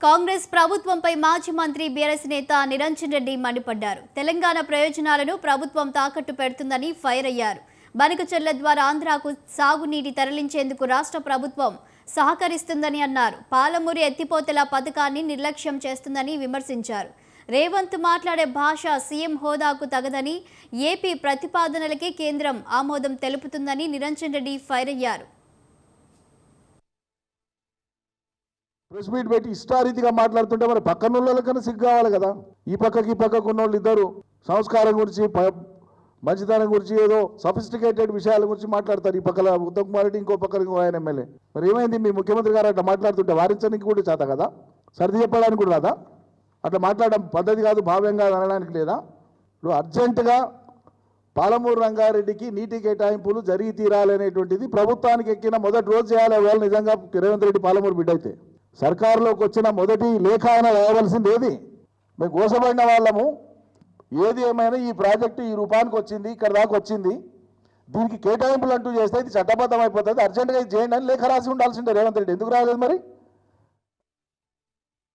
కాంగ్రెస్ ప్రభుత్వంపై మాజీ మంత్రి బీఆర్ఎస్ నేత నిరంజన్ రెడ్డి మండిపడ్డారు. తెలంగాణ ప్రయోజనాలను ప్రభుత్వం తాకట్టు పెడుతుందని ఫైర్ అయ్యారు. బనకచెర్ల ద్వారా ఆంధ్రాకు సాగునీటి తరలించేందుకు రాష్ట్ర ప్రభుత్వం సహకరిస్తుందని అన్నారు. పాలమూరు ఎత్తిపోతల పథకాన్ని నిర్లక్ష్యం చేస్తుందని విమర్శించారు. రేవంత్ మాట్లాడే భాష సీఎం హోదాకు తగదని, ఏపీ ప్రతిపాదనలకే కేంద్రం ఆమోదం తెలుపుతుందని నిరంజన్ రెడ్డి ఫైర్ అయ్యారు. ప్రెస్ మీట్ పెట్టి ఇష్టారీతిగా మాట్లాడుతుంటే మరి పక్కన వాళ్ళకన్నా సిగ్గు కావాలి కదా. ఈ పక్కకు ఉన్న వాళ్ళు ఇద్దరు సంస్కారం గురించి, మంచితనం గురించి, ఏదో సఫిస్టికేటెడ్ విషయాల గురించి మాట్లాడతారు. ఈ పక్కల ఉత్తమ్ కుమార్ రెడ్డి, ఇంకో పక్కన ఇంకో ఆయన ఎమ్మెల్యే. మరి ఏమైంది, మీ ముఖ్యమంత్రి గారు అట్లా మాట్లాడుతుంటే వారించడానికి కూడా చేత కదా, సర్ది చెప్పడానికి కూడా రాదా? అట్లా మాట్లాడడం పద్ధతి కాదు, భావ్యం కాదు అనడానికి లేదా? ఇప్పుడు అర్జెంటుగా పాలమూరు రంగారెడ్డికి నీటి కేటాయింపులు జరిగి తీరాలనేటువంటిది ప్రభుత్వానికి ఎక్కిన మొదటి రోజు చేయాలి. వాళ్ళు నిజంగా రేవంత్ రెడ్డి పాలమూరు బిడ్డ అయితే సర్కారులోకి వచ్చిన మొదటి లేఖ ఆయన రాయవలసింది ఏది? మేము గోసపడిన వాళ్ళము. ఏది ఏమైనా ఈ ప్రాజెక్టు ఈ రూపానికి వచ్చింది, ఇక్కడ దాకా వచ్చింది, దీనికి కేటాయింపులు అంటూ చేస్తే ఇది చట్టబద్ధం అయిపోతుంది, అర్జెంటుగా ఇది చేయండి అని లేఖ రాసి ఉండాల్సిందే రేవంత్ రెడ్డి. ఎందుకు రాలేదు మరి?